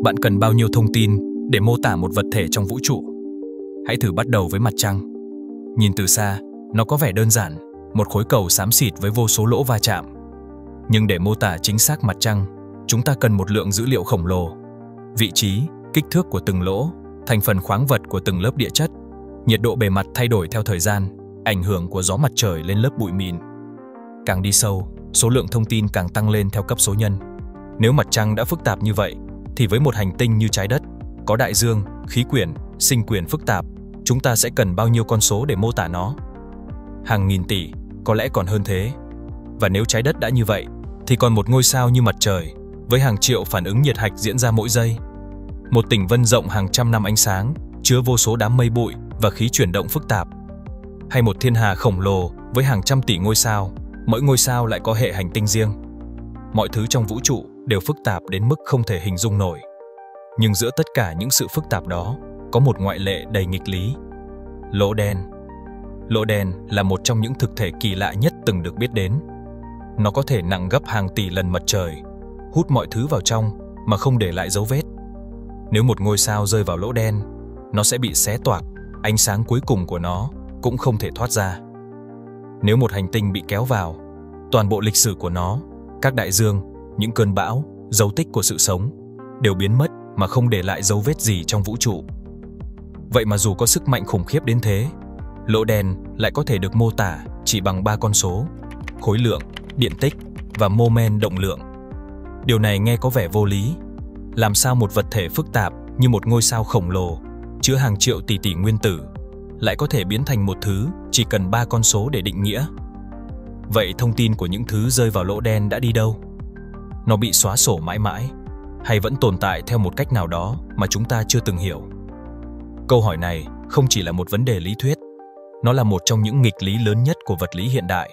Bạn cần bao nhiêu thông tin để mô tả một vật thể trong vũ trụ? Hãy thử bắt đầu với mặt trăng. Nhìn từ xa, nó có vẻ đơn giản, một khối cầu xám xịt với vô số lỗ va chạm. Nhưng để mô tả chính xác mặt trăng, chúng ta cần một lượng dữ liệu khổng lồ. Vị trí, kích thước của từng lỗ, thành phần khoáng vật của từng lớp địa chất, nhiệt độ bề mặt thay đổi theo thời gian, ảnh hưởng của gió mặt trời lên lớp bụi mịn. Càng đi sâu, số lượng thông tin càng tăng lên theo cấp số nhân. Nếu mặt trăng đã phức tạp như vậy, thì với một hành tinh như trái đất, có đại dương, khí quyển, sinh quyển phức tạp, chúng ta sẽ cần bao nhiêu con số để mô tả nó? Hàng nghìn tỷ, có lẽ còn hơn thế. Và nếu trái đất đã như vậy, thì còn một ngôi sao như mặt trời, với hàng triệu phản ứng nhiệt hạch diễn ra mỗi giây. Một tỉnh vân rộng hàng trăm năm ánh sáng, chứa vô số đám mây bụi và khí chuyển động phức tạp. Hay một thiên hà khổng lồ với hàng trăm tỷ ngôi sao, mỗi ngôi sao lại có hệ hành tinh riêng. Mọi thứ trong vũ trụ đều phức tạp đến mức không thể hình dung nổi. Nhưng giữa tất cả những sự phức tạp đó, có một ngoại lệ đầy nghịch lý. Lỗ đen. Lỗ đen là một trong những thực thể kỳ lạ nhất từng được biết đến. Nó có thể nặng gấp hàng tỷ lần mặt trời, hút mọi thứ vào trong mà không để lại dấu vết. Nếu một ngôi sao rơi vào lỗ đen, nó sẽ bị xé toạc, ánh sáng cuối cùng của nó cũng không thể thoát ra. Nếu một hành tinh bị kéo vào, toàn bộ lịch sử của nó, các đại dương, những cơn bão, dấu tích của sự sống đều biến mất mà không để lại dấu vết gì trong vũ trụ. Vậy mà dù có sức mạnh khủng khiếp đến thế, lỗ đen lại có thể được mô tả chỉ bằng 3 con số: khối lượng, điện tích và mô men động lượng. Điều này nghe có vẻ vô lý. Làm sao một vật thể phức tạp như một ngôi sao khổng lồ, chứa hàng triệu tỷ tỷ nguyên tử, lại có thể biến thành một thứ chỉ cần 3 con số để định nghĩa? Vậy thông tin của những thứ rơi vào lỗ đen đã đi đâu? Nó bị xóa sổ mãi mãi, hay vẫn tồn tại theo một cách nào đó mà chúng ta chưa từng hiểu? Câu hỏi này không chỉ là một vấn đề lý thuyết, nó là một trong những nghịch lý lớn nhất của vật lý hiện đại,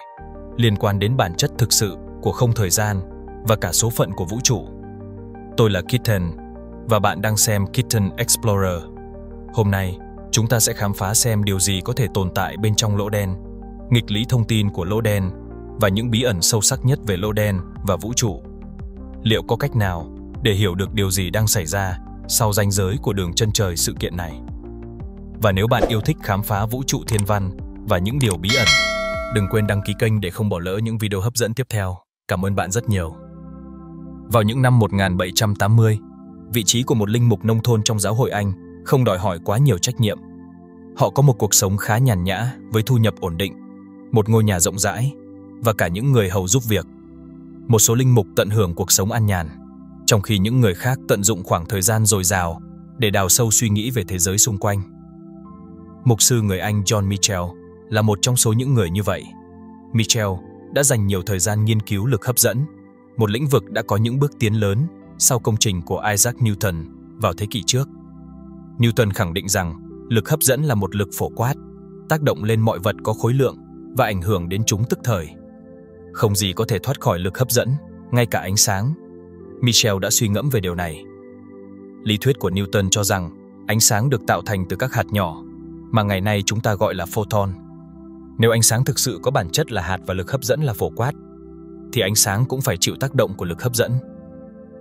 liên quan đến bản chất thực sự của không thời gian và cả số phận của vũ trụ. Tôi là Kitten, và bạn đang xem Kitten Explorer. Hôm nay, chúng ta sẽ khám phá xem điều gì có thể tồn tại bên trong lỗ đen, nghịch lý thông tin của lỗ đen và những bí ẩn sâu sắc nhất về lỗ đen và vũ trụ. Liệu có cách nào để hiểu được điều gì đang xảy ra sau ranh giới của đường chân trời sự kiện này? Và nếu bạn yêu thích khám phá vũ trụ thiên văn và những điều bí ẩn, đừng quên đăng ký kênh để không bỏ lỡ những video hấp dẫn tiếp theo. Cảm ơn bạn rất nhiều. Vào những năm 1780, vị trí của một linh mục nông thôn trong giáo hội Anh không đòi hỏi quá nhiều trách nhiệm. Họ có một cuộc sống khá nhàn nhã với thu nhập ổn định, một ngôi nhà rộng rãi và cả những người hầu giúp việc. Một số linh mục tận hưởng cuộc sống an nhàn, trong khi những người khác tận dụng khoảng thời gian dồi dào để đào sâu suy nghĩ về thế giới xung quanh. Mục sư người Anh John Michell là một trong số những người như vậy. Michell đã dành nhiều thời gian nghiên cứu lực hấp dẫn, một lĩnh vực đã có những bước tiến lớn sau công trình của Isaac Newton vào thế kỷ trước. Newton khẳng định rằng lực hấp dẫn là một lực phổ quát, tác động lên mọi vật có khối lượng và ảnh hưởng đến chúng tức thời. Không gì có thể thoát khỏi lực hấp dẫn, ngay cả ánh sáng. Michell đã suy ngẫm về điều này. Lý thuyết của Newton cho rằng ánh sáng được tạo thành từ các hạt nhỏ, mà ngày nay chúng ta gọi là photon. Nếu ánh sáng thực sự có bản chất là hạt và lực hấp dẫn là phổ quát, thì ánh sáng cũng phải chịu tác động của lực hấp dẫn.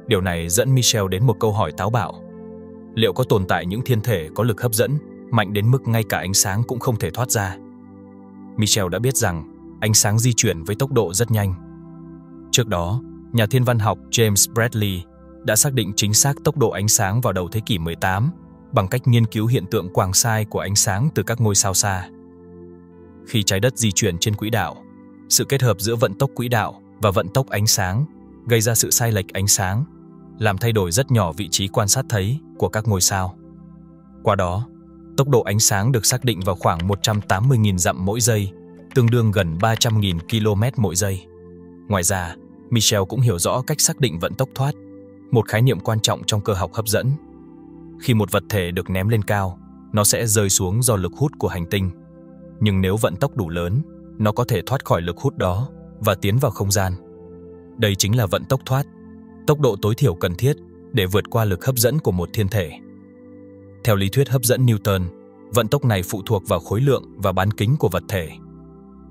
Điều này dẫn Michell đến một câu hỏi táo bạo. Liệu có tồn tại những thiên thể có lực hấp dẫn mạnh đến mức ngay cả ánh sáng cũng không thể thoát ra? Michell đã biết rằng ánh sáng di chuyển với tốc độ rất nhanh. Trước đó, nhà thiên văn học James Bradley đã xác định chính xác tốc độ ánh sáng vào đầu thế kỷ 18 bằng cách nghiên cứu hiện tượng quàng sai của ánh sáng từ các ngôi sao xa. Khi trái đất di chuyển trên quỹ đạo, sự kết hợp giữa vận tốc quỹ đạo và vận tốc ánh sáng gây ra sự sai lệch ánh sáng, làm thay đổi rất nhỏ vị trí quan sát thấy của các ngôi sao. Qua đó, tốc độ ánh sáng được xác định vào khoảng 180.000 dặm mỗi giây, tương đương gần 300.000 km mỗi giây. Ngoài ra, Michell cũng hiểu rõ cách xác định vận tốc thoát, một khái niệm quan trọng trong cơ học hấp dẫn. Khi một vật thể được ném lên cao, nó sẽ rơi xuống do lực hút của hành tinh. Nhưng nếu vận tốc đủ lớn, nó có thể thoát khỏi lực hút đó và tiến vào không gian. Đây chính là vận tốc thoát, tốc độ tối thiểu cần thiết để vượt qua lực hấp dẫn của một thiên thể. Theo lý thuyết hấp dẫn Newton, vận tốc này phụ thuộc vào khối lượng và bán kính của vật thể.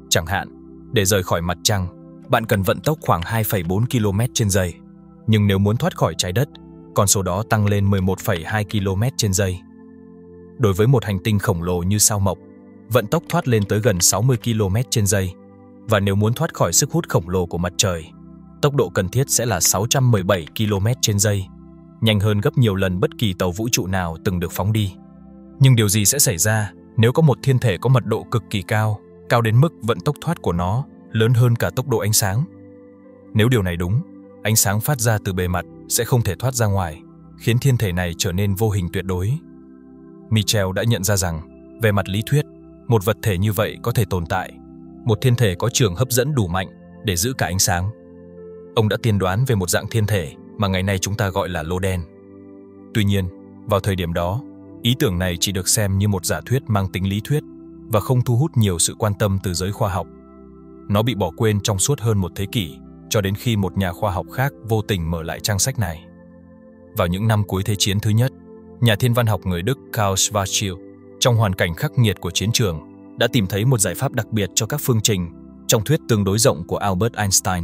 Chẳng hạn, để rời khỏi mặt trăng, bạn cần vận tốc khoảng 2,4 km trên giây. Nhưng nếu muốn thoát khỏi trái đất, con số đó tăng lên 11,2 km trên giây. Đối với một hành tinh khổng lồ như sao Mộc, vận tốc thoát lên tới gần 60 km trên giây, và nếu muốn thoát khỏi sức hút khổng lồ của mặt trời, tốc độ cần thiết sẽ là 617 km trên giây, nhanh hơn gấp nhiều lần bất kỳ tàu vũ trụ nào từng được phóng đi. Nhưng điều gì sẽ xảy ra nếu có một thiên thể có mật độ cực kỳ cao, cao đến mức vận tốc thoát của nó lớn hơn cả tốc độ ánh sáng? Nếu điều này đúng, ánh sáng phát ra từ bề mặt sẽ không thể thoát ra ngoài, khiến thiên thể này trở nên vô hình tuyệt đối. Michel đã nhận ra rằng, về mặt lý thuyết, một vật thể như vậy có thể tồn tại, một thiên thể có trường hấp dẫn đủ mạnh để giữ cả ánh sáng. Ông đã tiên đoán về một dạng thiên thể mà ngày nay chúng ta gọi là lô đen. Tuy nhiên, vào thời điểm đó, ý tưởng này chỉ được xem như một giả thuyết mang tính lý thuyết và không thu hút nhiều sự quan tâm từ giới khoa học. Nó bị bỏ quên trong suốt hơn một thế kỷ, cho đến khi một nhà khoa học khác vô tình mở lại trang sách này. Vào những năm cuối Thế chiến thứ nhất, nhà thiên văn học người Đức Karl Schwarzschild, trong hoàn cảnh khắc nghiệt của chiến trường, đã tìm thấy một giải pháp đặc biệt cho các phương trình trong thuyết tương đối rộng của Albert Einstein.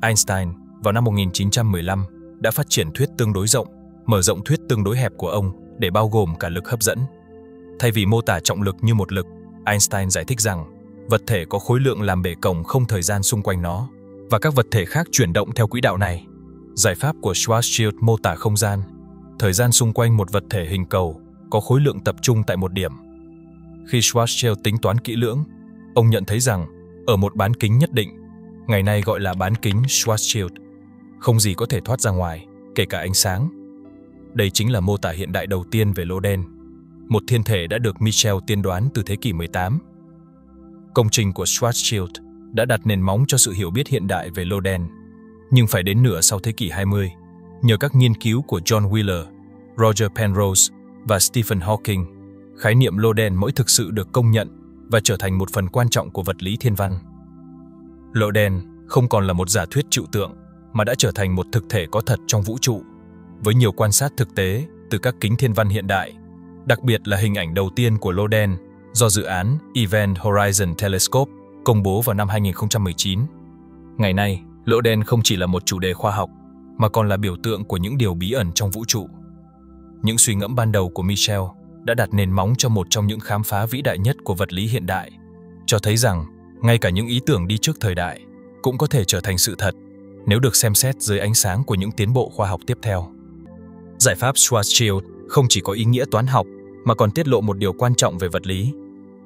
Einstein, vào năm 1915, đã phát triển thuyết tương đối rộng, mở rộng thuyết tương đối hẹp của ông để bao gồm cả lực hấp dẫn. Thay vì mô tả trọng lực như một lực, Einstein giải thích rằng vật thể có khối lượng làm bể cổng không thời gian xung quanh nó, và các vật thể khác chuyển động theo quỹ đạo này. Giải pháp của Schwarzschild mô tả không gian, thời gian xung quanh một vật thể hình cầu có khối lượng tập trung tại một điểm. Khi Schwarzschild tính toán kỹ lưỡng, ông nhận thấy rằng ở một bán kính nhất định, ngày nay gọi là bán kính Schwarzschild, không gì có thể thoát ra ngoài, kể cả ánh sáng. Đây chính là mô tả hiện đại đầu tiên về lô đen, một thiên thể đã được Michel tiên đoán từ thế kỷ 18. Công trình của Schwarzschild đã đặt nền móng cho sự hiểu biết hiện đại về lô đen, nhưng phải đến nửa sau thế kỷ 20, nhờ các nghiên cứu của John Wheeler, Roger Penrose và Stephen Hawking, khái niệm lô đen mới thực sự được công nhận và trở thành một phần quan trọng của vật lý thiên văn. Lô đen không còn là một giả thuyết trừu tượng, mà đã trở thành một thực thể có thật trong vũ trụ, với nhiều quan sát thực tế từ các kính thiên văn hiện đại, đặc biệt là hình ảnh đầu tiên của lô đen do dự án Event Horizon Telescope công bố vào năm 2019. Ngày nay, lỗ đen không chỉ là một chủ đề khoa học, mà còn là biểu tượng của những điều bí ẩn trong vũ trụ. Những suy ngẫm ban đầu của Michel đã đặt nền móng cho một trong những khám phá vĩ đại nhất của vật lý hiện đại, cho thấy rằng ngay cả những ý tưởng đi trước thời đại cũng có thể trở thành sự thật nếu được xem xét dưới ánh sáng của những tiến bộ khoa học tiếp theo. Giải pháp Schwarzschild không chỉ có ý nghĩa toán học mà còn tiết lộ một điều quan trọng về vật lý.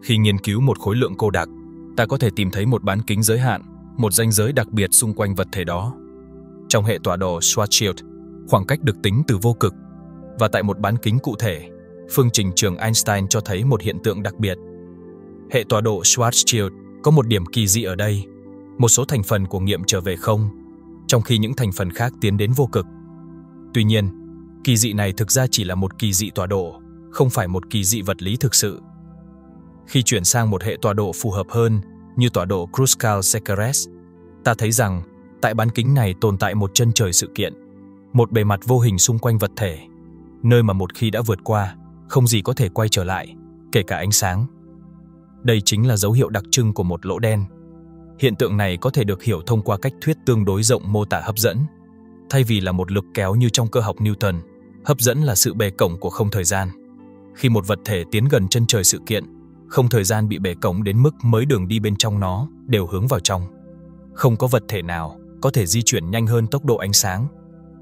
Khi nghiên cứu một khối lượng cô đặc, ta có thể tìm thấy một bán kính giới hạn, một ranh giới đặc biệt xung quanh vật thể đó. Trong hệ tọa độ Schwarzschild, khoảng cách được tính từ vô cực, và tại một bán kính cụ thể, phương trình trường Einstein cho thấy một hiện tượng đặc biệt. Hệ tọa độ Schwarzschild có một điểm kỳ dị ở đây, một số thành phần của nghiệm trở về không, trong khi những thành phần khác tiến đến vô cực. Tuy nhiên, kỳ dị này thực ra chỉ là một kỳ dị tọa độ, không phải một kỳ dị vật lý thực sự. Khi chuyển sang một hệ tọa độ phù hợp hơn, như tọa độ Kruskal-Szekeres, ta thấy rằng tại bán kính này tồn tại một chân trời sự kiện, một bề mặt vô hình xung quanh vật thể, nơi mà một khi đã vượt qua, không gì có thể quay trở lại, kể cả ánh sáng. Đây chính là dấu hiệu đặc trưng của một lỗ đen. Hiện tượng này có thể được hiểu thông qua cách thuyết tương đối rộng mô tả hấp dẫn. Thay vì là một lực kéo như trong cơ học Newton, hấp dẫn là sự bề cổng của không thời gian. Khi một vật thể tiến gần chân trời sự kiện, không thời gian bị bể cổng đến mức mấy đường đi bên trong nó đều hướng vào trong. Không có vật thể nào có thể di chuyển nhanh hơn tốc độ ánh sáng,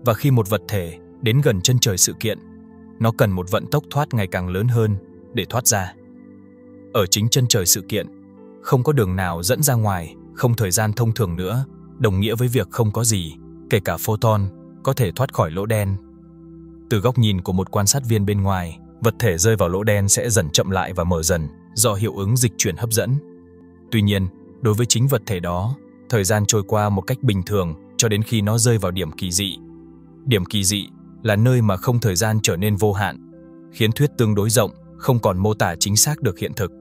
và khi một vật thể đến gần chân trời sự kiện, nó cần một vận tốc thoát ngày càng lớn hơn để thoát ra. Ở chính chân trời sự kiện, không có đường nào dẫn ra ngoài không thời gian thông thường nữa, đồng nghĩa với việc không có gì, kể cả photon, có thể thoát khỏi lỗ đen. Từ góc nhìn của một quan sát viên bên ngoài, vật thể rơi vào lỗ đen sẽ dần chậm lại và mở dần do hiệu ứng dịch chuyển hấp dẫn. Tuy nhiên, đối với chính vật thể đó, thời gian trôi qua một cách bình thường cho đến khi nó rơi vào điểm kỳ dị. Điểm kỳ dị là nơi mà không thời gian trở nên vô hạn, khiến thuyết tương đối rộng không còn mô tả chính xác được hiện thực.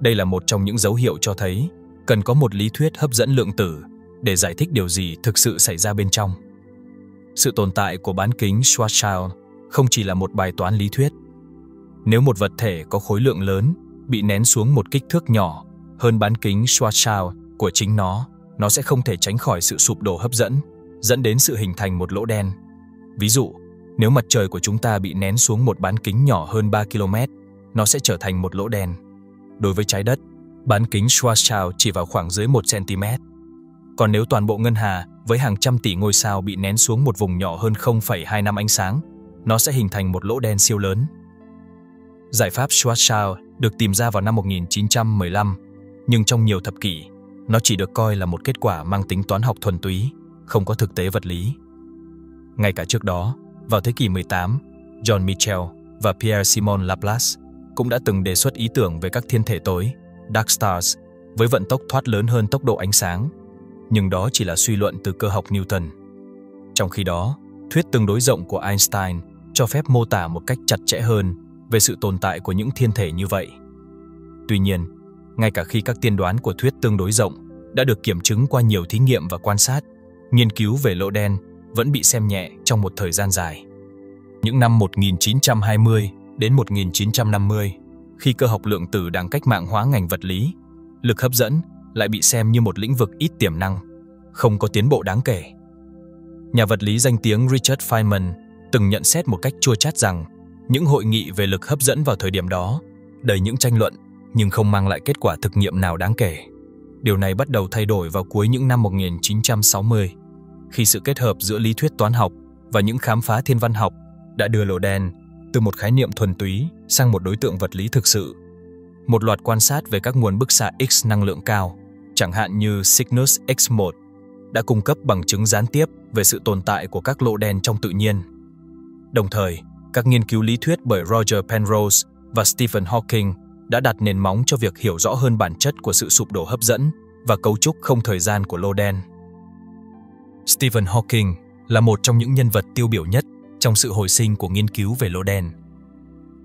Đây là một trong những dấu hiệu cho thấy cần có một lý thuyết hấp dẫn lượng tử để giải thích điều gì thực sự xảy ra bên trong. Sự tồn tại của bán kính Schwarzschild không chỉ là một bài toán lý thuyết. Nếu một vật thể có khối lượng lớn bị nén xuống một kích thước nhỏ hơn bán kính Schwarzschild của chính nó sẽ không thể tránh khỏi sự sụp đổ hấp dẫn, dẫn đến sự hình thành một lỗ đen. Ví dụ, Nếu mặt trời của chúng ta bị nén xuống một bán kính nhỏ hơn 3 km, nó sẽ trở thành một lỗ đen. Đối với trái đất, bán kính Schwarzschild chỉ vào khoảng dưới 1 cm. Còn nếu toàn bộ ngân hà với hàng trăm tỷ ngôi sao bị nén xuống một vùng nhỏ hơn 0,2 năm ánh sáng, nó sẽ hình thành một lỗ đen siêu lớn. Giải pháp Schwarzschild được tìm ra vào năm 1915, nhưng trong nhiều thập kỷ, nó chỉ được coi là một kết quả mang tính toán học thuần túy, không có thực tế vật lý. Ngay cả trước đó, vào thế kỷ 18, John Michell và Pierre-Simon Laplace cũng đã từng đề xuất ý tưởng về các thiên thể tối, dark stars, với vận tốc thoát lớn hơn tốc độ ánh sáng, nhưng đó chỉ là suy luận từ cơ học Newton. Trong khi đó, thuyết tương đối rộng của Einstein cho phép mô tả một cách chặt chẽ hơn về sự tồn tại của những thiên thể như vậy. Tuy nhiên, ngay cả khi các tiên đoán của thuyết tương đối rộng đã được kiểm chứng qua nhiều thí nghiệm và quan sát, nghiên cứu về lỗ đen vẫn bị xem nhẹ trong một thời gian dài. Những năm 1920 đến 1950, khi cơ học lượng tử đang cách mạng hóa ngành vật lý, lực hấp dẫn lại bị xem như một lĩnh vực ít tiềm năng, không có tiến bộ đáng kể. Nhà vật lý danh tiếng Richard Feynman từng nhận xét một cách chua chát rằng những hội nghị về lực hấp dẫn vào thời điểm đó đầy những tranh luận nhưng không mang lại kết quả thực nghiệm nào đáng kể. Điều này bắt đầu thay đổi vào cuối những năm 1960, khi sự kết hợp giữa lý thuyết toán học và những khám phá thiên văn học đã đưa lỗ đen từ một khái niệm thuần túy sang một đối tượng vật lý thực sự. Một loạt quan sát về các nguồn bức xạ X năng lượng cao, chẳng hạn như Cygnus X1, đã cung cấp bằng chứng gián tiếp về sự tồn tại của các lỗ đen trong tự nhiên. Đồng thời, các nghiên cứu lý thuyết bởi Roger Penrose và Stephen Hawking đã đặt nền móng cho việc hiểu rõ hơn bản chất của sự sụp đổ hấp dẫn và cấu trúc không thời gian của lỗ đen. Stephen Hawking là một trong những nhân vật tiêu biểu nhất trong sự hồi sinh của nghiên cứu về lỗ đen.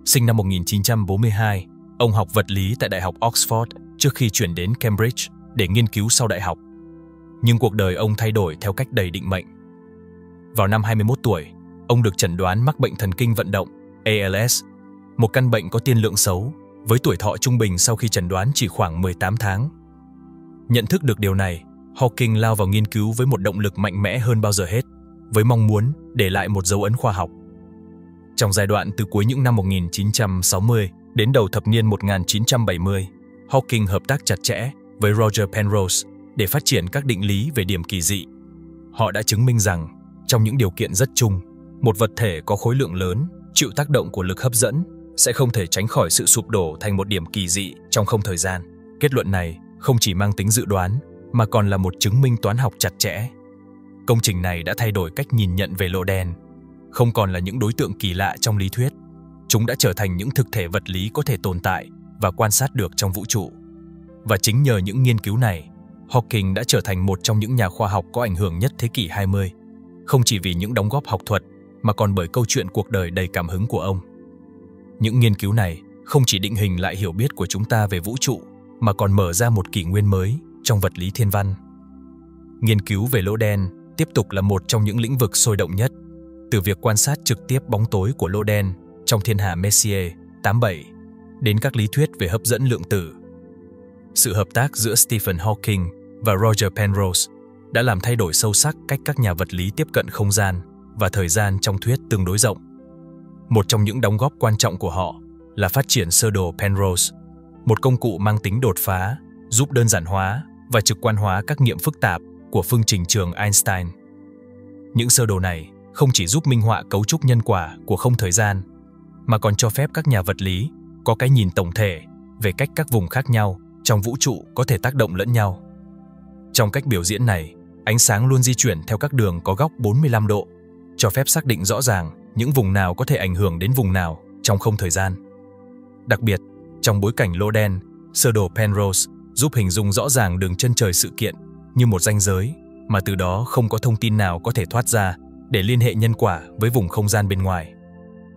Sinh năm 1942, ông học vật lý tại Đại học Oxford trước khi chuyển đến Cambridge để nghiên cứu sau đại học. Nhưng cuộc đời ông thay đổi theo cách đầy định mệnh. Vào năm 21 tuổi, ông được chẩn đoán mắc bệnh thần kinh vận động, ALS, một căn bệnh có tiên lượng xấu, với tuổi thọ trung bình sau khi chẩn đoán chỉ khoảng 18 tháng. Nhận thức được điều này, Hawking lao vào nghiên cứu với một động lực mạnh mẽ hơn bao giờ hết, với mong muốn để lại một dấu ấn khoa học. Trong giai đoạn từ cuối những năm 1960 đến đầu thập niên 1970, Hawking hợp tác chặt chẽ với Roger Penrose để phát triển các định lý về điểm kỳ dị. Họ đã chứng minh rằng, trong những điều kiện rất chung, một vật thể có khối lượng lớn, chịu tác động của lực hấp dẫn, sẽ không thể tránh khỏi sự sụp đổ thành một điểm kỳ dị trong không thời gian. Kết luận này không chỉ mang tính dự đoán, mà còn là một chứng minh toán học chặt chẽ. Công trình này đã thay đổi cách nhìn nhận về lỗ đen. Không còn là những đối tượng kỳ lạ trong lý thuyết, chúng đã trở thành những thực thể vật lý có thể tồn tại và quan sát được trong vũ trụ. Và chính nhờ những nghiên cứu này, Hawking đã trở thành một trong những nhà khoa học có ảnh hưởng nhất thế kỷ 20, không chỉ vì những đóng góp học thuật, mà còn bởi câu chuyện cuộc đời đầy cảm hứng của ông. Những nghiên cứu này không chỉ định hình lại hiểu biết của chúng ta về vũ trụ, mà còn mở ra một kỷ nguyên mới trong vật lý thiên văn. Nghiên cứu về lỗ đen tiếp tục là một trong những lĩnh vực sôi động nhất, từ việc quan sát trực tiếp bóng tối của lỗ đen trong thiên hà Messier 87 đến các lý thuyết về hấp dẫn lượng tử. Sự hợp tác giữa Stephen Hawking và Roger Penrose đã làm thay đổi sâu sắc cách các nhà vật lý tiếp cận không gian và thời gian trong thuyết tương đối rộng. Một trong những đóng góp quan trọng của họ là phát triển sơ đồ Penrose, một công cụ mang tính đột phá, giúp đơn giản hóa và trực quan hóa các nghiệm phức tạp của phương trình trường Einstein. Những sơ đồ này không chỉ giúp minh họa cấu trúc nhân quả của không thời gian, mà còn cho phép các nhà vật lý có cái nhìn tổng thể về cách các vùng khác nhau trong vũ trụ có thể tác động lẫn nhau. Trong cách biểu diễn này, ánh sáng luôn di chuyển theo các đường có góc 45 độ, cho phép xác định rõ ràng những vùng nào có thể ảnh hưởng đến vùng nào trong không thời gian. Đặc biệt, trong bối cảnh lỗ đen, sơ đồ Penrose giúp hình dung rõ ràng đường chân trời sự kiện như một ranh giới, mà từ đó không có thông tin nào có thể thoát ra để liên hệ nhân quả với vùng không gian bên ngoài.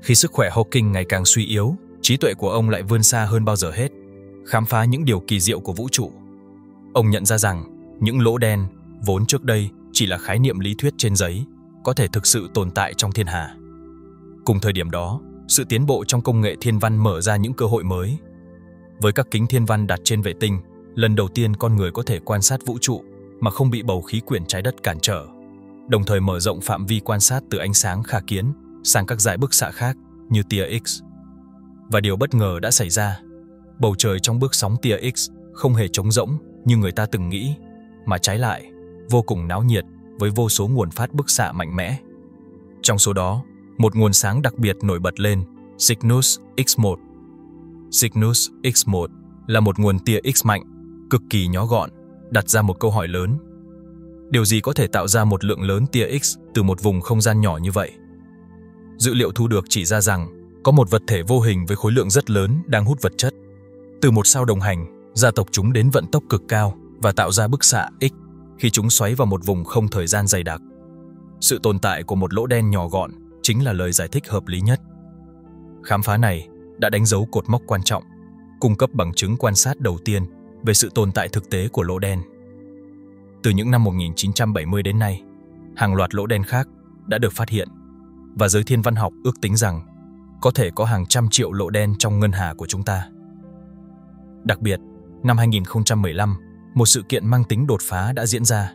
Khi sức khỏe Hawking ngày càng suy yếu, trí tuệ của ông lại vươn xa hơn bao giờ hết, khám phá những điều kỳ diệu của vũ trụ. Ông nhận ra rằng những lỗ đen vốn trước đây chỉ là khái niệm lý thuyết trên giấy, có thể thực sự tồn tại trong thiên hà. Cùng thời điểm đó, sự tiến bộ trong công nghệ thiên văn mở ra những cơ hội mới. Với các kính thiên văn đặt trên vệ tinh, lần đầu tiên con người có thể quan sát vũ trụ mà không bị bầu khí quyển trái đất cản trở, đồng thời mở rộng phạm vi quan sát từ ánh sáng khả kiến sang các dải bức xạ khác như tia X. Và điều bất ngờ đã xảy ra. Bầu trời trong bước sóng tia X không hề trống rỗng như người ta từng nghĩ, mà trái lại, vô cùng náo nhiệt với vô số nguồn phát bức xạ mạnh mẽ. Trong số đó, một nguồn sáng đặc biệt nổi bật lên, Cygnus X1. Cygnus X1 là một nguồn tia X mạnh, cực kỳ nhỏ gọn, đặt ra một câu hỏi lớn. Điều gì có thể tạo ra một lượng lớn tia X từ một vùng không gian nhỏ như vậy? Dữ liệu thu được chỉ ra rằng có một vật thể vô hình với khối lượng rất lớn đang hút vật chất. Từ một sao đồng hành, gia tộc chúng đến vận tốc cực cao và tạo ra bức xạ X khi chúng xoáy vào một vùng không thời gian dày đặc. Sự tồn tại của một lỗ đen nhỏ gọn chính là lời giải thích hợp lý nhất. Khám phá này đã đánh dấu cột mốc quan trọng, cung cấp bằng chứng quan sát đầu tiên về sự tồn tại thực tế của lỗ đen. Từ những năm 1970 đến nay, hàng loạt lỗ đen khác đã được phát hiện, và giới thiên văn học ước tính rằng có thể có hàng trăm triệu lỗ đen trong ngân hà của chúng ta. Đặc biệt, năm 2015, một sự kiện mang tính đột phá đã diễn ra.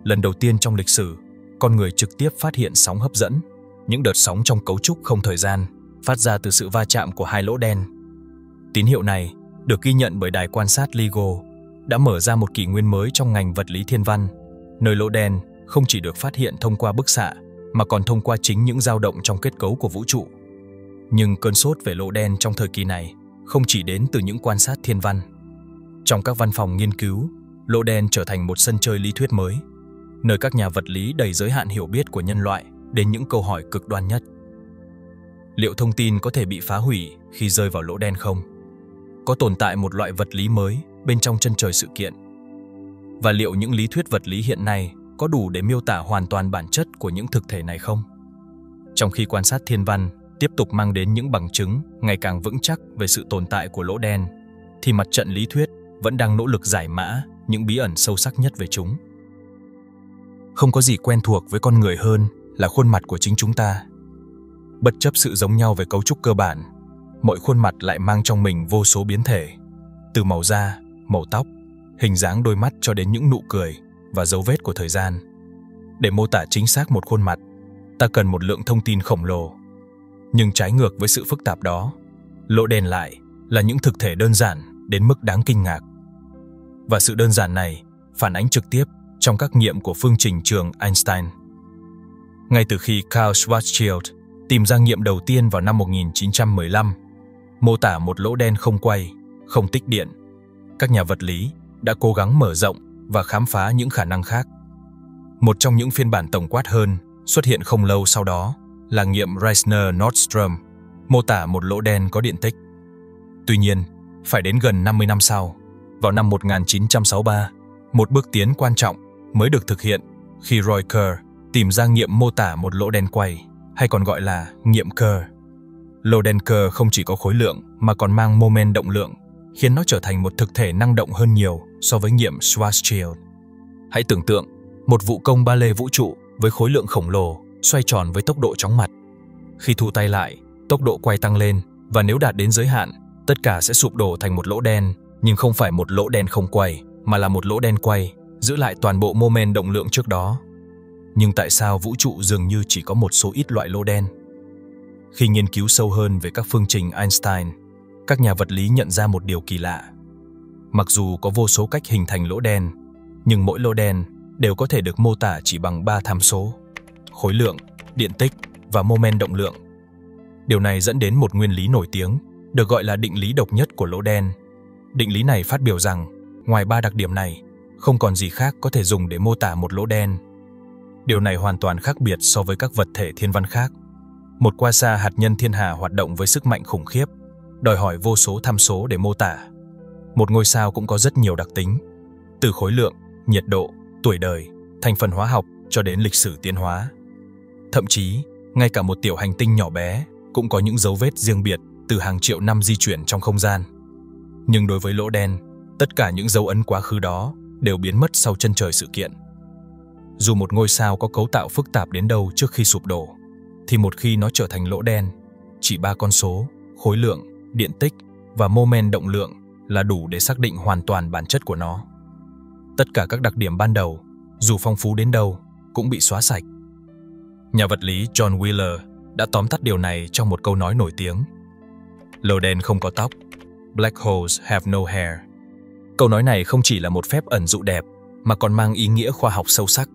Lần đầu tiên trong lịch sử, con người trực tiếp phát hiện sóng hấp dẫn, những đợt sóng trong cấu trúc không thời gian phát ra từ sự va chạm của hai lỗ đen. Tín hiệu này được ghi nhận bởi đài quan sát LIGO đã mở ra một kỷ nguyên mới trong ngành vật lý thiên văn, nơi lỗ đen không chỉ được phát hiện thông qua bức xạ mà còn thông qua chính những dao động trong kết cấu của vũ trụ. Nhưng cơn sốt về lỗ đen trong thời kỳ này không chỉ đến từ những quan sát thiên văn. Trong các văn phòng nghiên cứu, lỗ đen trở thành một sân chơi lý thuyết mới, nơi các nhà vật lý đầy giới hạn hiểu biết của nhân loại đến những câu hỏi cực đoan nhất. Liệu thông tin có thể bị phá hủy khi rơi vào lỗ đen không? Có tồn tại một loại vật lý mới bên trong chân trời sự kiện? Và liệu những lý thuyết vật lý hiện nay có đủ để miêu tả hoàn toàn bản chất của những thực thể này không? Trong khi quan sát thiên văn tiếp tục mang đến những bằng chứng ngày càng vững chắc về sự tồn tại của lỗ đen, thì mặt trận lý thuyết vẫn đang nỗ lực giải mã những bí ẩn sâu sắc nhất về chúng. Không có gì quen thuộc với con người hơn là khuôn mặt của chính chúng ta. Bất chấp sự giống nhau về cấu trúc cơ bản, mỗi khuôn mặt lại mang trong mình vô số biến thể, từ màu da, màu tóc, hình dáng đôi mắt cho đến những nụ cười và dấu vết của thời gian. Để mô tả chính xác một khuôn mặt, ta cần một lượng thông tin khổng lồ. Nhưng trái ngược với sự phức tạp đó, lỗ đen lại là những thực thể đơn giản đến mức đáng kinh ngạc. Và sự đơn giản này phản ánh trực tiếp trong các nghiệm của phương trình trường Einstein. Ngay từ khi Karl Schwarzschild tìm ra nghiệm đầu tiên vào năm 1915, mô tả một lỗ đen không quay, không tích điện, các nhà vật lý đã cố gắng mở rộng và khám phá những khả năng khác. Một trong những phiên bản tổng quát hơn xuất hiện không lâu sau đó là nghiệm Reissner-Nordström, mô tả một lỗ đen có điện tích. Tuy nhiên, phải đến gần 50 năm sau, vào năm 1963, một bước tiến quan trọng mới được thực hiện khi Roy Kerr tìm ra nghiệm mô tả một lỗ đen quay, hay còn gọi là nghiệm Kerr. Lỗ đen Kerr không chỉ có khối lượng mà còn mang mô men động lượng, khiến nó trở thành một thực thể năng động hơn nhiều so với nghiệm Schwarzschild. Hãy tưởng tượng một vụ công ba lê vũ trụ với khối lượng khổng lồ xoay tròn với tốc độ chóng mặt. Khi thu tay lại, tốc độ quay tăng lên, và nếu đạt đến giới hạn, tất cả sẽ sụp đổ thành một lỗ đen, nhưng không phải một lỗ đen không quay, mà là một lỗ đen quay, giữ lại toàn bộ mô men động lượng trước đó. Nhưng tại sao vũ trụ dường như chỉ có một số ít loại lỗ đen? Khi nghiên cứu sâu hơn về các phương trình Einstein, các nhà vật lý nhận ra một điều kỳ lạ. Mặc dù có vô số cách hình thành lỗ đen, nhưng mỗi lỗ đen đều có thể được mô tả chỉ bằng 3 tham số: khối lượng, điện tích và mô men động lượng. Điều này dẫn đến một nguyên lý nổi tiếng, được gọi là định lý độc nhất của lỗ đen. Định lý này phát biểu rằng, ngoài 3 đặc điểm này, không còn gì khác có thể dùng để mô tả một lỗ đen. Điều này hoàn toàn khác biệt so với các vật thể thiên văn khác. Một quasar hạt nhân thiên hà hoạt động với sức mạnh khủng khiếp, đòi hỏi vô số tham số để mô tả. Một ngôi sao cũng có rất nhiều đặc tính, từ khối lượng, nhiệt độ, tuổi đời, thành phần hóa học cho đến lịch sử tiến hóa. Thậm chí, ngay cả một tiểu hành tinh nhỏ bé cũng có những dấu vết riêng biệt từ hàng triệu năm di chuyển trong không gian. Nhưng đối với lỗ đen, tất cả những dấu ấn quá khứ đó đều biến mất sau chân trời sự kiện. Dù một ngôi sao có cấu tạo phức tạp đến đâu trước khi sụp đổ, thì một khi nó trở thành lỗ đen, chỉ 3 con số, khối lượng, điện tích và mô men động lượng là đủ để xác định hoàn toàn bản chất của nó. Tất cả các đặc điểm ban đầu, dù phong phú đến đâu, cũng bị xóa sạch. Nhà vật lý John Wheeler đã tóm tắt điều này trong một câu nói nổi tiếng. Lỗ đen không có tóc. Black holes have no hair. Câu nói này không chỉ là một phép ẩn dụ đẹp, mà còn mang ý nghĩa khoa học sâu sắc.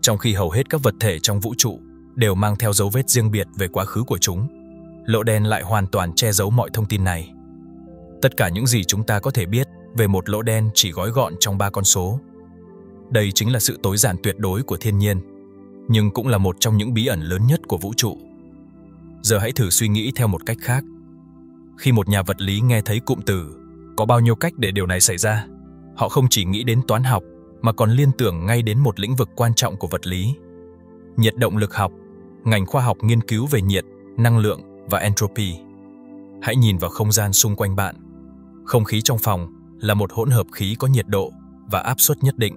Trong khi hầu hết các vật thể trong vũ trụ đều mang theo dấu vết riêng biệt về quá khứ của chúng, lỗ đen lại hoàn toàn che giấu mọi thông tin này. Tất cả những gì chúng ta có thể biết về một lỗ đen chỉ gói gọn trong 3 con số. Đây chính là sự tối giản tuyệt đối của thiên nhiên, nhưng cũng là một trong những bí ẩn lớn nhất của vũ trụ. Giờ hãy thử suy nghĩ theo một cách khác. Khi một nhà vật lý nghe thấy cụm từ có bao nhiêu cách để điều này xảy ra, họ không chỉ nghĩ đến toán học mà còn liên tưởng ngay đến một lĩnh vực quan trọng của vật lý: nhiệt động lực học, ngành khoa học nghiên cứu về nhiệt, năng lượng và entropy. Hãy nhìn vào không gian xung quanh bạn. Không khí trong phòng là một hỗn hợp khí có nhiệt độ và áp suất nhất định.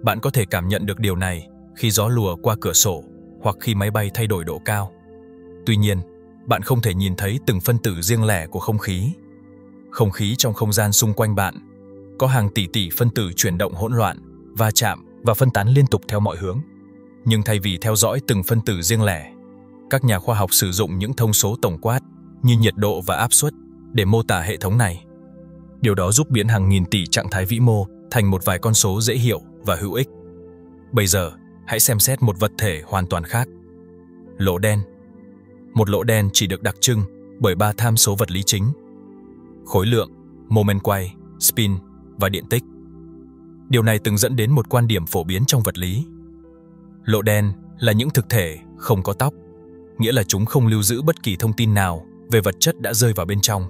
Bạn có thể cảm nhận được điều này khi gió lùa qua cửa sổ hoặc khi máy bay thay đổi độ cao. Tuy nhiên, bạn không thể nhìn thấy từng phân tử riêng lẻ của không khí. Không khí trong không gian xung quanh bạn có hàng tỷ tỷ phân tử chuyển động hỗn loạn, va chạm và phân tán liên tục theo mọi hướng. Nhưng thay vì theo dõi từng phân tử riêng lẻ, các nhà khoa học sử dụng những thông số tổng quát như nhiệt độ và áp suất để mô tả hệ thống này. Điều đó giúp biến hàng nghìn tỷ trạng thái vĩ mô thành một vài con số dễ hiểu và hữu ích. Bây giờ, hãy xem xét một vật thể hoàn toàn khác. Lỗ đen. Một lỗ đen chỉ được đặc trưng bởi 3 tham số vật lý chính: khối lượng, moment quay, spin và điện tích. Điều này từng dẫn đến một quan điểm phổ biến trong vật lý. Lỗ đen là những thực thể không có tóc, nghĩa là chúng không lưu giữ bất kỳ thông tin nào về vật chất đã rơi vào bên trong.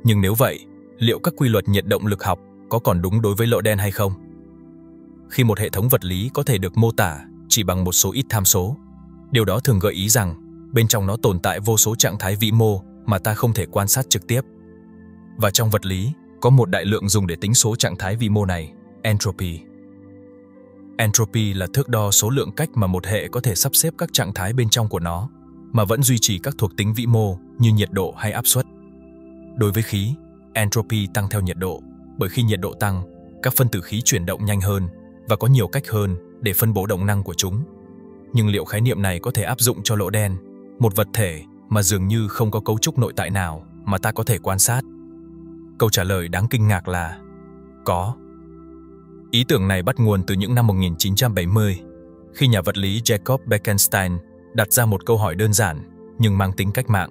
Nhưng nếu vậy, liệu các quy luật nhiệt động lực học có còn đúng đối với lỗ đen hay không? Khi một hệ thống vật lý có thể được mô tả chỉ bằng một số ít tham số, điều đó thường gợi ý rằng bên trong nó tồn tại vô số trạng thái vĩ mô mà ta không thể quan sát trực tiếp. Và trong vật lý, có một đại lượng dùng để tính số trạng thái vĩ mô này, entropy. Entropy là thước đo số lượng cách mà một hệ có thể sắp xếp các trạng thái bên trong của nó, mà vẫn duy trì các thuộc tính vĩ mô như nhiệt độ hay áp suất. Đối với khí, entropy tăng theo nhiệt độ, bởi khi nhiệt độ tăng, các phân tử khí chuyển động nhanh hơn và có nhiều cách hơn để phân bố động năng của chúng. Nhưng liệu khái niệm này có thể áp dụng cho lỗ đen, một vật thể mà dường như không có cấu trúc nội tại nào mà ta có thể quan sát? Câu trả lời đáng kinh ngạc là có. Ý tưởng này bắt nguồn từ những năm 1970, khi nhà vật lý Jacob Bekenstein đặt ra một câu hỏi đơn giản nhưng mang tính cách mạng.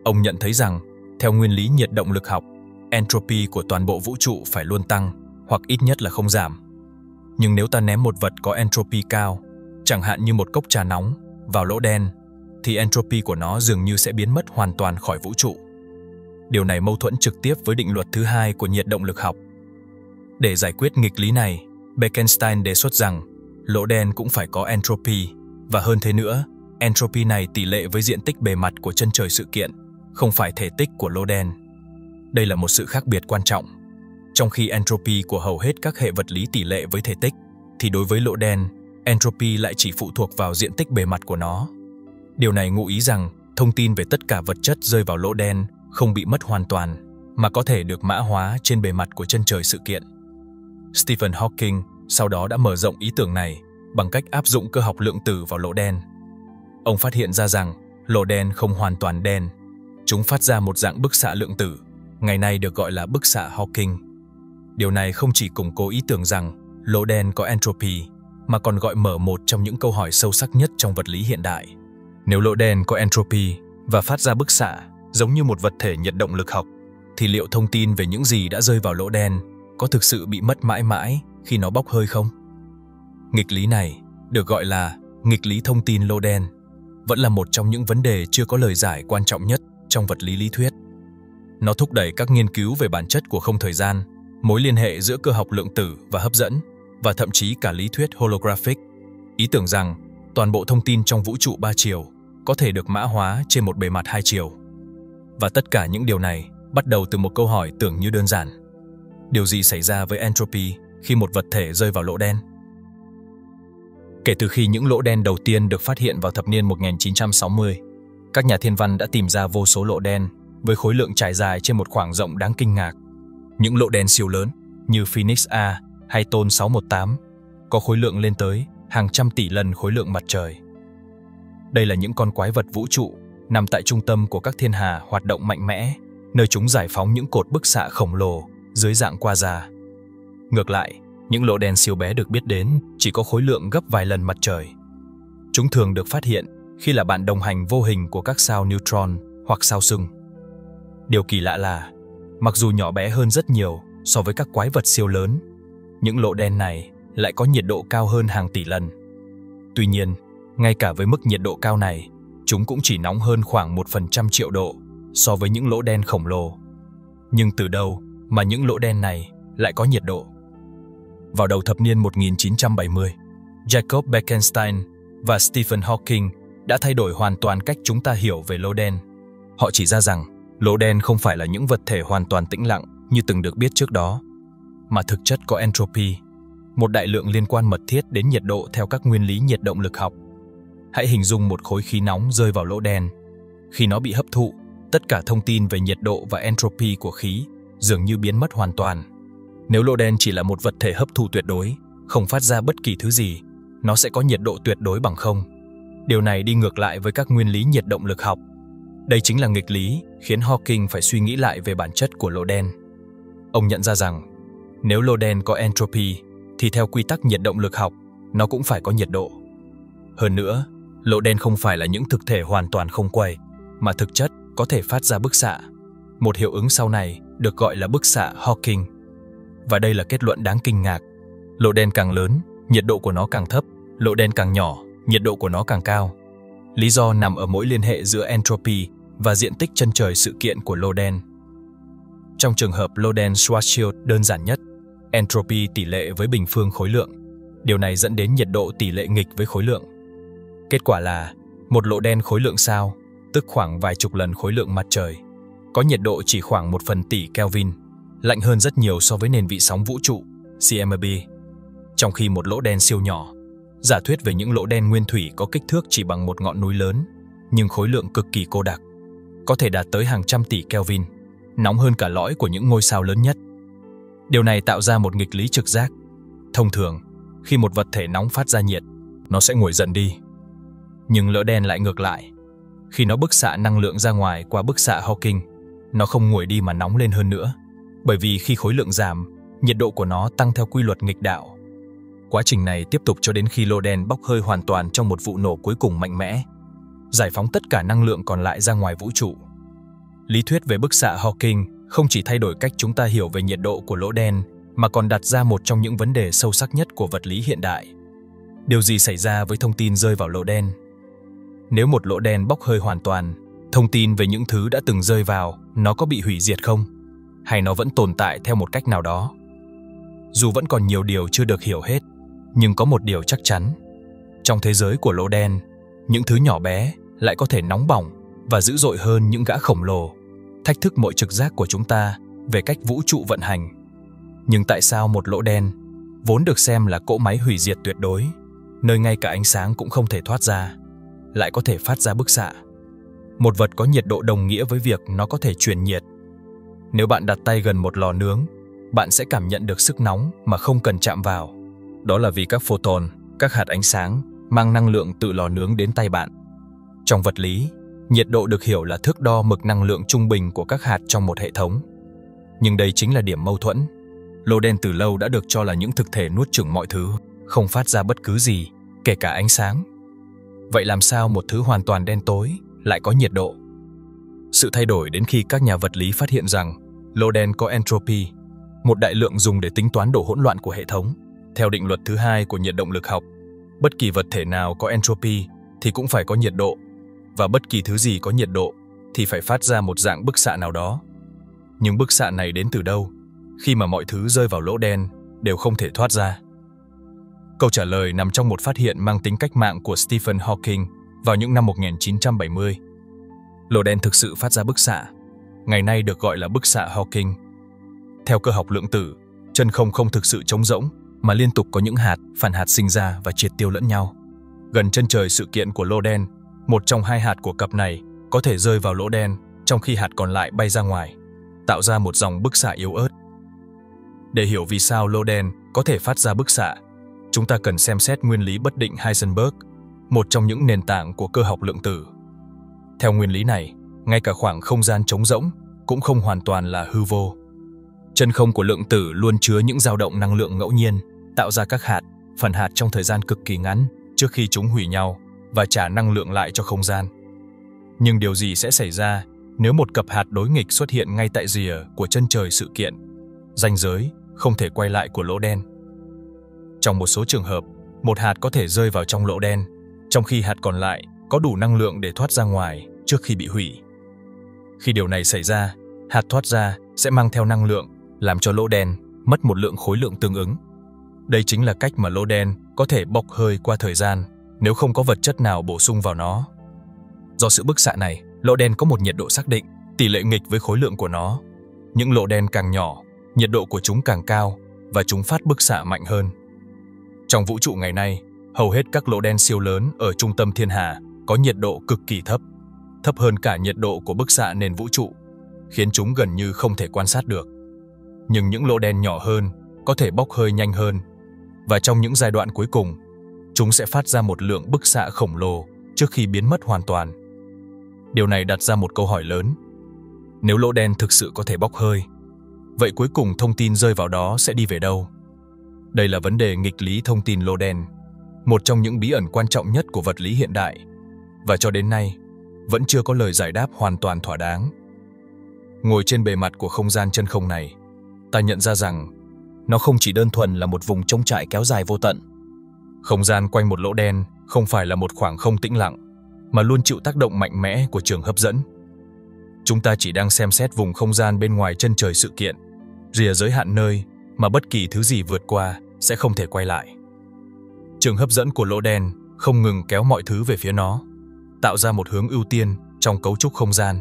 Ông nhận thấy rằng, theo nguyên lý nhiệt động lực học, entropy của toàn bộ vũ trụ phải luôn tăng, hoặc ít nhất là không giảm. Nhưng nếu ta ném một vật có entropy cao, chẳng hạn như một cốc trà nóng, vào lỗ đen, thì entropy của nó dường như sẽ biến mất hoàn toàn khỏi vũ trụ. Điều này mâu thuẫn trực tiếp với định luật thứ hai của nhiệt động lực học. Để giải quyết nghịch lý này, Bekenstein đề xuất rằng lỗ đen cũng phải có entropy, và hơn thế nữa, entropy này tỷ lệ với diện tích bề mặt của chân trời sự kiện, không phải thể tích của lỗ đen. Đây là một sự khác biệt quan trọng. Trong khi entropy của hầu hết các hệ vật lý tỷ lệ với thể tích, thì đối với lỗ đen, entropy lại chỉ phụ thuộc vào diện tích bề mặt của nó. Điều này ngụ ý rằng thông tin về tất cả vật chất rơi vào lỗ đen không bị mất hoàn toàn, mà có thể được mã hóa trên bề mặt của chân trời sự kiện. Stephen Hawking sau đó đã mở rộng ý tưởng này bằng cách áp dụng cơ học lượng tử vào lỗ đen. Ông phát hiện ra rằng lỗ đen không hoàn toàn đen. Chúng phát ra một dạng bức xạ lượng tử, ngày nay được gọi là bức xạ Hawking. Điều này không chỉ củng cố ý tưởng rằng lỗ đen có entropy, mà còn gọi mở một trong những câu hỏi sâu sắc nhất trong vật lý hiện đại. Nếu lỗ đen có entropy và phát ra bức xạ giống như một vật thể nhiệt động lực học, thì liệu thông tin về những gì đã rơi vào lỗ đen có thực sự bị mất mãi mãi khi nó bốc hơi không? Nghịch lý này, được gọi là nghịch lý thông tin lỗ đen, vẫn là một trong những vấn đề chưa có lời giải quan trọng nhất trong vật lý lý thuyết. Nó thúc đẩy các nghiên cứu về bản chất của không thời gian, mối liên hệ giữa cơ học lượng tử và hấp dẫn, và thậm chí cả lý thuyết holographic, ý tưởng rằng toàn bộ thông tin trong vũ trụ 3 chiều có thể được mã hóa trên một bề mặt 2 chiều. Và tất cả những điều này bắt đầu từ một câu hỏi tưởng như đơn giản. Điều gì xảy ra với entropy khi một vật thể rơi vào lỗ đen? Kể từ khi những lỗ đen đầu tiên được phát hiện vào thập niên 1960, các nhà thiên văn đã tìm ra vô số lỗ đen với khối lượng trải dài trên một khoảng rộng đáng kinh ngạc. Những lỗ đen siêu lớn như Phoenix A hay Tôn 618 có khối lượng lên tới hàng trăm tỷ lần khối lượng mặt trời. Đây là những con quái vật vũ trụ nằm tại trung tâm của các thiên hà hoạt động mạnh mẽ, nơi chúng giải phóng những cột bức xạ khổng lồ dưới dạng quasar. Ngược lại, những lỗ đen siêu bé được biết đến chỉ có khối lượng gấp vài lần mặt trời. Chúng thường được phát hiện khi là bạn đồng hành vô hình của các sao neutron hoặc sao sưng. Điều kỳ lạ là, mặc dù nhỏ bé hơn rất nhiều so với các quái vật siêu lớn, những lỗ đen này lại có nhiệt độ cao hơn hàng tỷ lần. Tuy nhiên, ngay cả với mức nhiệt độ cao này, chúng cũng chỉ nóng hơn khoảng 1% triệu độ so với những lỗ đen khổng lồ. Nhưng từ đâu mà những lỗ đen này lại có nhiệt độ? Vào đầu thập niên 1970, Jacob Bekenstein và Stephen Hawking đã thay đổi hoàn toàn cách chúng ta hiểu về lỗ đen. Họ chỉ ra rằng lỗ đen không phải là những vật thể hoàn toàn tĩnh lặng như từng được biết trước đó, mà thực chất có entropy, một đại lượng liên quan mật thiết đến nhiệt độ theo các nguyên lý nhiệt động lực học. Hãy hình dung một khối khí nóng rơi vào lỗ đen. Khi nó bị hấp thụ, tất cả thông tin về nhiệt độ và entropy của khí dường như biến mất hoàn toàn. Nếu lỗ đen chỉ là một vật thể hấp thụ tuyệt đối, không phát ra bất kỳ thứ gì, nó sẽ có nhiệt độ tuyệt đối bằng không. Điều này đi ngược lại với các nguyên lý nhiệt động lực học. Đây chính là nghịch lý khiến Hawking phải suy nghĩ lại về bản chất của lỗ đen. Ông nhận ra rằng, nếu lỗ đen có entropy, thì theo quy tắc nhiệt động lực học, nó cũng phải có nhiệt độ. Hơn nữa, lỗ đen không phải là những thực thể hoàn toàn không quay, mà thực chất có thể phát ra bức xạ. Một hiệu ứng sau này được gọi là bức xạ Hawking. Và đây là kết luận đáng kinh ngạc. Lỗ đen càng lớn, nhiệt độ của nó càng thấp, lỗ đen càng nhỏ, nhiệt độ của nó càng cao. Lý do nằm ở mối liên hệ giữa entropy và diện tích chân trời sự kiện của lỗ đen. Trong trường hợp lỗ đen Schwarzschild đơn giản nhất, entropy tỷ lệ với bình phương khối lượng. Điều này dẫn đến nhiệt độ tỷ lệ nghịch với khối lượng. Kết quả là một lỗ đen khối lượng sao, tức khoảng vài chục lần khối lượng mặt trời, có nhiệt độ chỉ khoảng 1/1000 Kelvin, lạnh hơn rất nhiều so với nền vị sóng vũ trụ CMB. Trong khi một lỗ đen siêu nhỏ, giả thuyết về những lỗ đen nguyên thủy có kích thước chỉ bằng một ngọn núi lớn, nhưng khối lượng cực kỳ cô đặc, có thể đạt tới hàng trăm tỷ Kelvin, nóng hơn cả lõi của những ngôi sao lớn nhất. Điều này tạo ra một nghịch lý trực giác. Thông thường, khi một vật thể nóng phát ra nhiệt, nó sẽ nguội dần đi. Nhưng lỗ đen lại ngược lại. Khi nó bức xạ năng lượng ra ngoài qua bức xạ Hawking, nó không nguội đi mà nóng lên hơn nữa. Bởi vì khi khối lượng giảm, nhiệt độ của nó tăng theo quy luật nghịch đạo. Quá trình này tiếp tục cho đến khi lỗ đen bốc hơi hoàn toàn trong một vụ nổ cuối cùng mạnh mẽ, giải phóng tất cả năng lượng còn lại ra ngoài vũ trụ. Lý thuyết về bức xạ Hawking không chỉ thay đổi cách chúng ta hiểu về nhiệt độ của lỗ đen, mà còn đặt ra một trong những vấn đề sâu sắc nhất của vật lý hiện đại. Điều gì xảy ra với thông tin rơi vào lỗ đen? Nếu một lỗ đen bốc hơi hoàn toàn, thông tin về những thứ đã từng rơi vào, nó có bị hủy diệt không? Hay nó vẫn tồn tại theo một cách nào đó? Dù vẫn còn nhiều điều chưa được hiểu hết, nhưng có một điều chắc chắn. Trong thế giới của lỗ đen, những thứ nhỏ bé lại có thể nóng bỏng và dữ dội hơn những gã khổng lồ, thách thức mọi trực giác của chúng ta về cách vũ trụ vận hành. Nhưng tại sao một lỗ đen, vốn được xem là cỗ máy hủy diệt tuyệt đối, nơi ngay cả ánh sáng cũng không thể thoát ra, lại có thể phát ra bức xạ? Một vật có nhiệt độ đồng nghĩa với việc nó có thể truyền nhiệt. Nếu bạn đặt tay gần một lò nướng, bạn sẽ cảm nhận được sức nóng mà không cần chạm vào. Đó là vì các photon, các hạt ánh sáng, mang năng lượng từ lò nướng đến tay bạn. Trong vật lý, nhiệt độ được hiểu là thước đo mực năng lượng trung bình của các hạt trong một hệ thống. Nhưng đây chính là điểm mâu thuẫn. Lỗ đen từ lâu đã được cho là những thực thể nuốt chửng mọi thứ, không phát ra bất cứ gì, kể cả ánh sáng. Vậy làm sao một thứ hoàn toàn đen tối lại có nhiệt độ? Sự thay đổi đến khi các nhà vật lý phát hiện rằng lỗ đen có entropy, một đại lượng dùng để tính toán độ hỗn loạn của hệ thống. Theo định luật thứ hai của nhiệt động lực học, bất kỳ vật thể nào có entropy thì cũng phải có nhiệt độ, và bất kỳ thứ gì có nhiệt độ thì phải phát ra một dạng bức xạ nào đó. Nhưng bức xạ này đến từ đâu, khi mà mọi thứ rơi vào lỗ đen đều không thể thoát ra? Câu trả lời nằm trong một phát hiện mang tính cách mạng của Stephen Hawking vào những năm 1970. Lỗ đen thực sự phát ra bức xạ, ngày nay được gọi là bức xạ Hawking. Theo cơ học lượng tử, chân không không thực sự trống rỗng, mà liên tục có những hạt, phản hạt sinh ra và triệt tiêu lẫn nhau. Gần chân trời sự kiện của lỗ đen, một trong hai hạt của cặp này có thể rơi vào lỗ đen, trong khi hạt còn lại bay ra ngoài, tạo ra một dòng bức xạ yếu ớt. Để hiểu vì sao lỗ đen có thể phát ra bức xạ, chúng ta cần xem xét nguyên lý bất định Heisenberg, một trong những nền tảng của cơ học lượng tử. Theo nguyên lý này, ngay cả khoảng không gian trống rỗng cũng không hoàn toàn là hư vô. Chân không của lượng tử luôn chứa những dao động năng lượng ngẫu nhiên, tạo ra các hạt, phần hạt trong thời gian cực kỳ ngắn trước khi chúng hủy nhau và trả năng lượng lại cho không gian. Nhưng điều gì sẽ xảy ra nếu một cặp hạt đối nghịch xuất hiện ngay tại rìa của chân trời sự kiện, ranh giới không thể quay lại của lỗ đen? Trong một số trường hợp, một hạt có thể rơi vào trong lỗ đen, trong khi hạt còn lại có đủ năng lượng để thoát ra ngoài trước khi bị hủy. Khi điều này xảy ra, hạt thoát ra sẽ mang theo năng lượng, làm cho lỗ đen mất một lượng khối lượng tương ứng. Đây chính là cách mà lỗ đen có thể bốc hơi qua thời gian nếu không có vật chất nào bổ sung vào nó. Do sự bức xạ này, lỗ đen có một nhiệt độ xác định, tỷ lệ nghịch với khối lượng của nó. Những lỗ đen càng nhỏ, nhiệt độ của chúng càng cao và chúng phát bức xạ mạnh hơn. Trong vũ trụ ngày nay, hầu hết các lỗ đen siêu lớn ở trung tâm thiên hà có nhiệt độ cực kỳ thấp, thấp hơn cả nhiệt độ của bức xạ nền vũ trụ, khiến chúng gần như không thể quan sát được. Nhưng những lỗ đen nhỏ hơn có thể bốc hơi nhanh hơn, và trong những giai đoạn cuối cùng, chúng sẽ phát ra một lượng bức xạ khổng lồ trước khi biến mất hoàn toàn. Điều này đặt ra một câu hỏi lớn. Nếu lỗ đen thực sự có thể bốc hơi, vậy cuối cùng thông tin rơi vào đó sẽ đi về đâu? Đây là vấn đề nghịch lý thông tin lỗ đen, một trong những bí ẩn quan trọng nhất của vật lý hiện đại, và cho đến nay vẫn chưa có lời giải đáp hoàn toàn thỏa đáng. Ngồi trên bề mặt của không gian chân không này, ta nhận ra rằng nó không chỉ đơn thuần là một vùng trống trải kéo dài vô tận. Không gian quanh một lỗ đen không phải là một khoảng không tĩnh lặng, mà luôn chịu tác động mạnh mẽ của trường hấp dẫn. Chúng ta chỉ đang xem xét vùng không gian bên ngoài chân trời sự kiện, rìa giới hạn nơi mà bất kỳ thứ gì vượt qua sẽ không thể quay lại. Trường hấp dẫn của lỗ đen không ngừng kéo mọi thứ về phía nó, tạo ra một hướng ưu tiên trong cấu trúc không gian,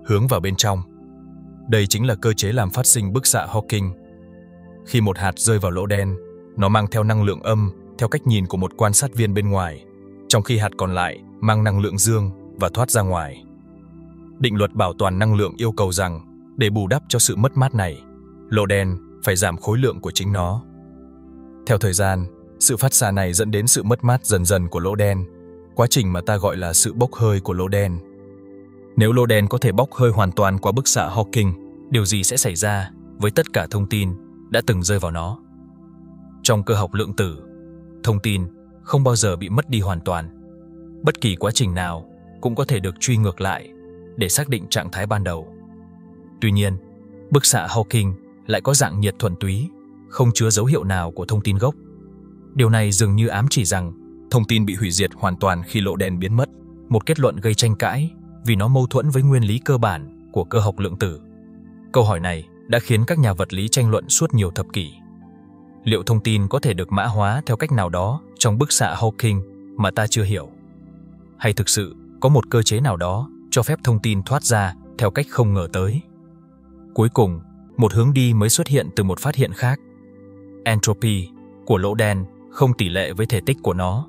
hướng vào bên trong. Đây chính là cơ chế làm phát sinh bức xạ Hawking. Khi một hạt rơi vào lỗ đen, nó mang theo năng lượng âm theo cách nhìn của một quan sát viên bên ngoài, trong khi hạt còn lại mang năng lượng dương và thoát ra ngoài. Định luật bảo toàn năng lượng yêu cầu rằng để bù đắp cho sự mất mát này, lỗ đen phải giảm khối lượng của chính nó. Theo thời gian, sự phát xạ này dẫn đến sự mất mát dần dần của lỗ đen, quá trình mà ta gọi là sự bốc hơi của lỗ đen. Nếu lỗ đen có thể bốc hơi hoàn toàn qua bức xạ Hawking, điều gì sẽ xảy ra với tất cả thông tin đã từng rơi vào nó? Trong cơ học lượng tử, thông tin không bao giờ bị mất đi hoàn toàn. Bất kỳ quá trình nào cũng có thể được truy ngược lại để xác định trạng thái ban đầu. Tuy nhiên, bức xạ Hawking lại có dạng nhiệt thuần túy, không chứa dấu hiệu nào của thông tin gốc. Điều này dường như ám chỉ rằng thông tin bị hủy diệt hoàn toàn khi lỗ đen biến mất, một kết luận gây tranh cãi vì nó mâu thuẫn với nguyên lý cơ bản của cơ học lượng tử. Câu hỏi này đã khiến các nhà vật lý tranh luận suốt nhiều thập kỷ. Liệu thông tin có thể được mã hóa theo cách nào đó trong bức xạ Hawking mà ta chưa hiểu? Hay thực sự có một cơ chế nào đó cho phép thông tin thoát ra theo cách không ngờ tới? Cuối cùng, một hướng đi mới xuất hiện từ một phát hiện khác. Entropy của lỗ đen không tỷ lệ với thể tích của nó,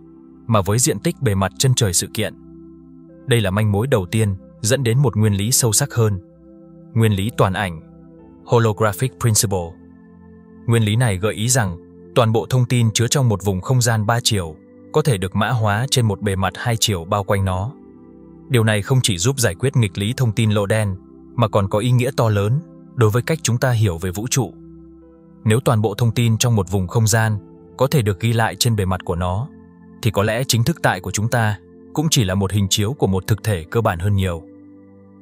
mà với diện tích bề mặt chân trời sự kiện. Đây là manh mối đầu tiên dẫn đến một nguyên lý sâu sắc hơn, nguyên lý toàn ảnh, Holographic Principle. Nguyên lý này gợi ý rằng toàn bộ thông tin chứa trong một vùng không gian 3 chiều có thể được mã hóa trên một bề mặt 2 chiều bao quanh nó. Điều này không chỉ giúp giải quyết nghịch lý thông tin lỗ đen, mà còn có ý nghĩa to lớn đối với cách chúng ta hiểu về vũ trụ. Nếu toàn bộ thông tin trong một vùng không gian có thể được ghi lại trên bề mặt của nó, thì có lẽ chính thức tại của chúng ta cũng chỉ là một hình chiếu của một thực thể cơ bản hơn nhiều.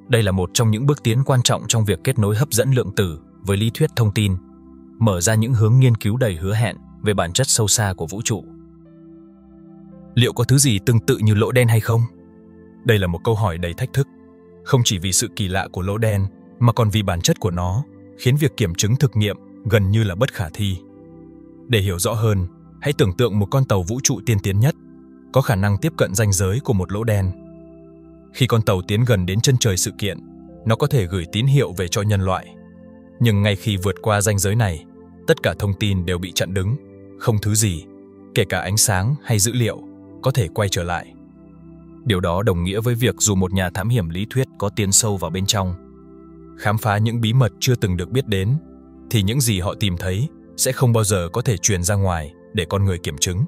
Đây là một trong những bước tiến quan trọng trong việc kết nối hấp dẫn lượng tử với lý thuyết thông tin, mở ra những hướng nghiên cứu đầy hứa hẹn về bản chất sâu xa của vũ trụ. Liệu có thứ gì tương tự như lỗ đen hay không? Đây là một câu hỏi đầy thách thức, không chỉ vì sự kỳ lạ của lỗ đen, mà còn vì bản chất của nó khiến việc kiểm chứng thực nghiệm gần như là bất khả thi. Để hiểu rõ hơn, hãy tưởng tượng một con tàu vũ trụ tiên tiến nhất, có khả năng tiếp cận ranh giới của một lỗ đen. Khi con tàu tiến gần đến chân trời sự kiện, nó có thể gửi tín hiệu về cho nhân loại. Nhưng ngay khi vượt qua ranh giới này, tất cả thông tin đều bị chặn đứng, không thứ gì, kể cả ánh sáng hay dữ liệu, có thể quay trở lại. Điều đó đồng nghĩa với việc dù một nhà thám hiểm lý thuyết có tiến sâu vào bên trong, khám phá những bí mật chưa từng được biết đến, thì những gì họ tìm thấy sẽ không bao giờ có thể truyền ra ngoài để con người kiểm chứng.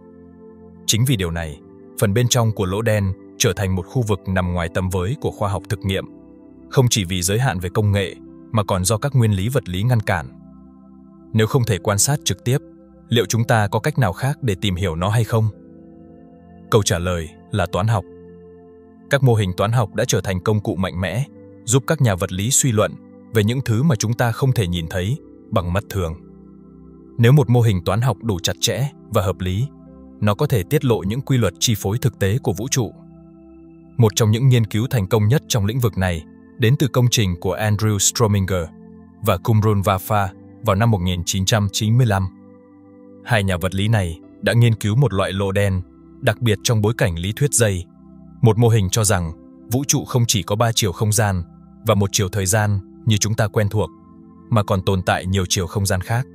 Chính vì điều này, phần bên trong của lỗ đen trở thành một khu vực nằm ngoài tầm với của khoa học thực nghiệm, không chỉ vì giới hạn về công nghệ mà còn do các nguyên lý vật lý ngăn cản. Nếu không thể quan sát trực tiếp, liệu chúng ta có cách nào khác để tìm hiểu nó hay không? Câu trả lời là toán học. Các mô hình toán học đã trở thành công cụ mạnh mẽ, giúp các nhà vật lý suy luận về những thứ mà chúng ta không thể nhìn thấy bằng mắt thường. Nếu một mô hình toán học đủ chặt chẽ và hợp lý, nó có thể tiết lộ những quy luật chi phối thực tế của vũ trụ. Một trong những nghiên cứu thành công nhất trong lĩnh vực này đến từ công trình của Andrew Strominger và Kumrun Vafa vào năm 1995. Hai nhà vật lý này đã nghiên cứu một loại lỗ đen đặc biệt trong bối cảnh lý thuyết dây, một mô hình cho rằng vũ trụ không chỉ có 3 chiều không gian và 1 chiều thời gian như chúng ta quen thuộc, mà còn tồn tại nhiều chiều không gian khác.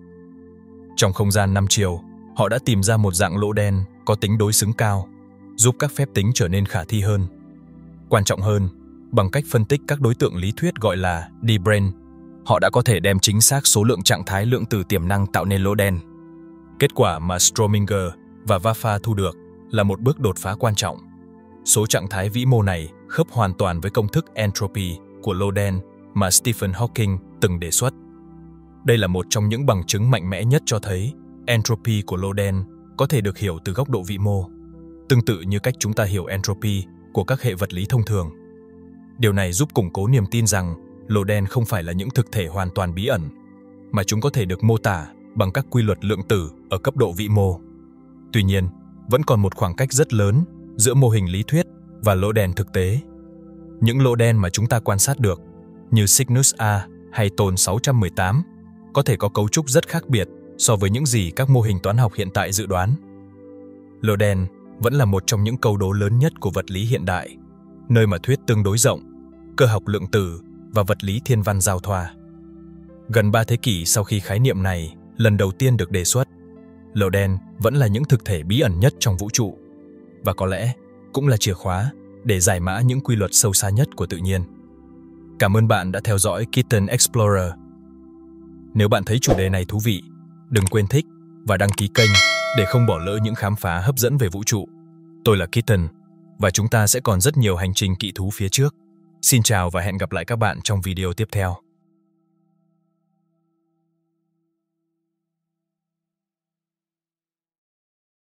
Trong không gian 5 chiều, họ đã tìm ra một dạng lỗ đen có tính đối xứng cao, giúp các phép tính trở nên khả thi hơn. Quan trọng hơn, bằng cách phân tích các đối tượng lý thuyết gọi là D-brane, họ đã có thể đem chính xác số lượng trạng thái lượng tử tiềm năng tạo nên lỗ đen. Kết quả mà Strominger và Vafa thu được là một bước đột phá quan trọng. Số trạng thái vĩ mô này khớp hoàn toàn với công thức entropy của lỗ đen mà Stephen Hawking từng đề xuất. Đây là một trong những bằng chứng mạnh mẽ nhất cho thấy entropy của lỗ đen có thể được hiểu từ góc độ vĩ mô, tương tự như cách chúng ta hiểu entropy của các hệ vật lý thông thường. Điều này giúp củng cố niềm tin rằng lỗ đen không phải là những thực thể hoàn toàn bí ẩn, mà chúng có thể được mô tả bằng các quy luật lượng tử ở cấp độ vĩ mô. Tuy nhiên, vẫn còn một khoảng cách rất lớn giữa mô hình lý thuyết và lỗ đen thực tế. Những lỗ đen mà chúng ta quan sát được, như Cygnus A hay Tôn 618, có thể có cấu trúc rất khác biệt so với những gì các mô hình toán học hiện tại dự đoán. Lỗ đen vẫn là một trong những câu đố lớn nhất của vật lý hiện đại, nơi mà thuyết tương đối rộng, cơ học lượng tử và vật lý thiên văn giao thoa. Gần 3 thế kỷ sau khi khái niệm này lần đầu tiên được đề xuất, lỗ đen vẫn là những thực thể bí ẩn nhất trong vũ trụ, và có lẽ cũng là chìa khóa để giải mã những quy luật sâu xa nhất của tự nhiên. Cảm ơn bạn đã theo dõi Kitten Explorer. Nếu bạn thấy chủ đề này thú vị, đừng quên thích và đăng ký kênh để không bỏ lỡ những khám phá hấp dẫn về vũ trụ. Tôi là Kitten, và chúng ta sẽ còn rất nhiều hành trình kỵ thú phía trước. Xin chào và hẹn gặp lại các bạn trong video tiếp theo.